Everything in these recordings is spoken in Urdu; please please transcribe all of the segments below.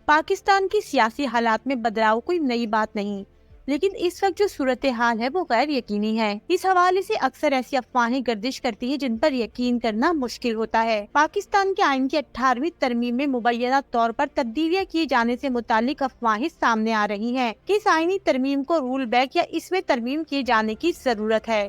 پاکستان کی سیاسی حالات میں بدلاؤ کوئی نئی بات نہیں، لیکن اس وقت جو صورتحال ہے وہ غیر یقینی ہے۔ اس حوالے سے اکثر ایسی افواہیں گردش کرتی ہیں جن پر یقین کرنا مشکل ہوتا ہے۔ پاکستان کے آئین کی 18ویں ترمیم میں مبینہ طور پر تبدیلیاں کیے جانے سے متعلق افواہیں سامنے آ رہی ہیں کہ اس آئینی ترمیم کو رول بیک یا اس میں ترمیم کیے جانے کی ضرورت ہے۔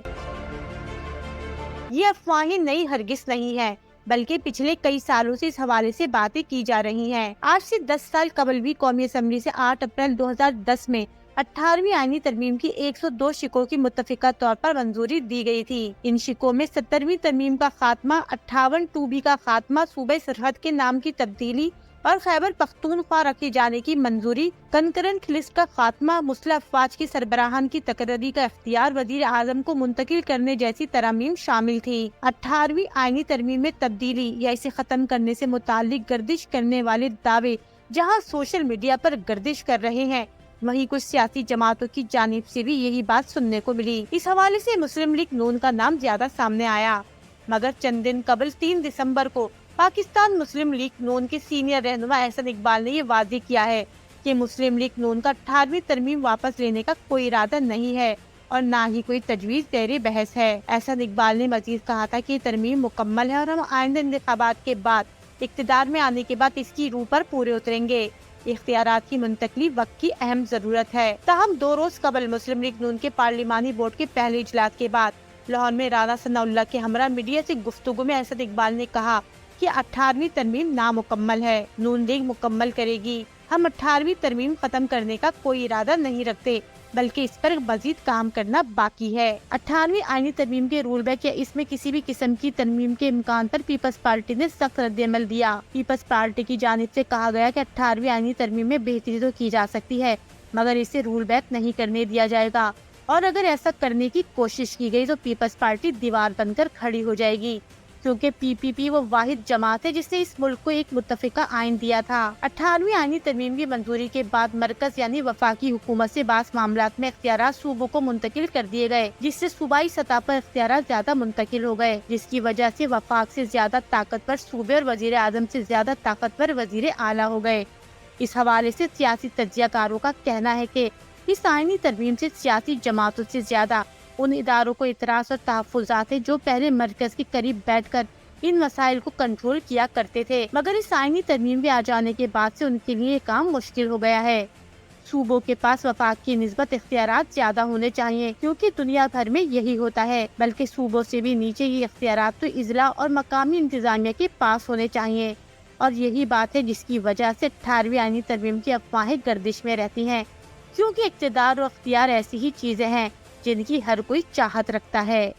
یہ افواہیں نئی ہرگز نہیں ہے، بلکہ پچھلے کئی سالوں سے اس حوالے سے باتیں کی جا رہی ہیں۔ آج سے 10 سال قبل بھی قومی اسمبلی سے 8 اپریل 2010 میں 18ویں آئینی ترمیم کی 102 شقوں کی متفقہ طور پر منظوری دی گئی تھی۔ ان شقوں میں 70ویں ترمیم کا خاتمہ، 58 2B کا خاتمہ، صوبہ سرحد کے نام کی تبدیلی اور خیبر پختونخوا رکھے جانے کی منظوری، کنکرنٹ لسٹ کا خاتمہ، مسلح افواج کے سربراہان کی تقرری کا اختیار وزیر اعظم کو منتقل کرنے جیسی ترامیم شامل تھی۔ 18ویں آئینی ترمیم میں تبدیلی یا اسے ختم کرنے سے متعلق گردش کرنے والے دعوے جہاں سوشل میڈیا پر گردش کر رہے ہیں، وہیں کچھ سیاسی جماعتوں کی جانب سے بھی یہی بات سننے کو ملی۔ اس حوالے سے مسلم لیگ نون کا نام زیادہ سامنے آیا، مگر چند دن قبل 3 دسمبر کو پاکستان مسلم لیگ نون کے سینئر رہنما احسن اقبال نے یہ واضح کیا ہے کہ مسلم لیگ نون کا 18ویں ترمیم واپس لینے کا کوئی ارادہ نہیں ہے اور نہ ہی کوئی تجویز زیر بحث ہے۔ احسن اقبال نے مزید کہا تھا کہ یہ ترمیم مکمل ہے اور ہم آئندہ انتخابات کے بعد اقتدار میں آنے کے بعد اس کی روح پر پورے اتریں گے۔ اختیارات کی منتقلی وقت کی اہم ضرورت ہے۔ تاہم 2 روز قبل مسلم لیگ نون کے پارلیمانی بورڈ کے پہلے اجلاس کے بعد لاہور میں رانا ثناء اللہ کے ہمراہ میڈیا سے گفتگو میں احسن اقبال نے کہا کہ 18ویں ترمیم نامکمل ہے، نون لیگ مکمل کرے گی۔ ہم 18ویں ترمیم ختم کرنے کا کوئی ارادہ نہیں رکھتے، بلکہ اس پر مزید کام کرنا باقی ہے۔ 18ویں آئینی ترمیم کے رول بیک یا اس میں کسی بھی قسم کی ترمیم کے امکان پر پیپلز پارٹی نے سخت رد عمل دیا۔ پیپلز پارٹی کی جانب سے کہا گیا کہ 18ویں آئینی ترمیم میں بہتری تو کی جا سکتی ہے، مگر اسے رول بیک نہیں کرنے دیا جائے گا، اور اگر ایسا کرنے کی کوشش کی گئی تو پیپلز پارٹی دیوار بن کر کھڑی ہو جائے گی، کیونکہ PPP وہ واحد جماعت ہے جس نے اس ملک کو ایک متفقہ آئین دیا تھا۔ 18ویں آئینی ترمیم کی منظوری کے بعد مرکز یعنی وفاقی حکومت سے بعض معاملات میں اختیارات صوبوں کو منتقل کر دیے گئے، جس سے صوبائی سطح پر اختیارات زیادہ منتقل ہو گئے، جس کی وجہ سے وفاق سے زیادہ طاقتور صوبے اور وزیر اعظم سے زیادہ طاقتور وزیر اعلیٰ ہو گئے۔ اس حوالے سے سیاسی تجزیہ کاروں کا کہنا ہے کہ اس آئینی ترمیم سے سیاسی جماعتوں سے زیادہ ان اداروں کو اعتراض اور تحفظات ہیں جو پہلے مرکز کے قریب بیٹھ کر ان مسائل کو کنٹرول کیا کرتے تھے، مگر اس آئینی ترمیم کے آ جانے کے بعد سے ان کے لیے یہ کام مشکل ہو گیا ہے۔ صوبوں کے پاس وفاق کی نسبت اختیارات زیادہ ہونے چاہیے، کیونکہ دنیا بھر میں یہی ہوتا ہے، بلکہ صوبوں سے بھی نیچے یہ اختیارات تو اضلاع اور مقامی انتظامیہ کے پاس ہونے چاہیے، اور یہی بات ہے جس کی وجہ سے 18ویں آئینی ترمیم کی افواہیں گردش میں رہتی ہیں، کیونکہ اقتدار اور اختیار ایسی ہی چیزیں ہیں جن کی ہر کوئی چاہت رکھتا ہے۔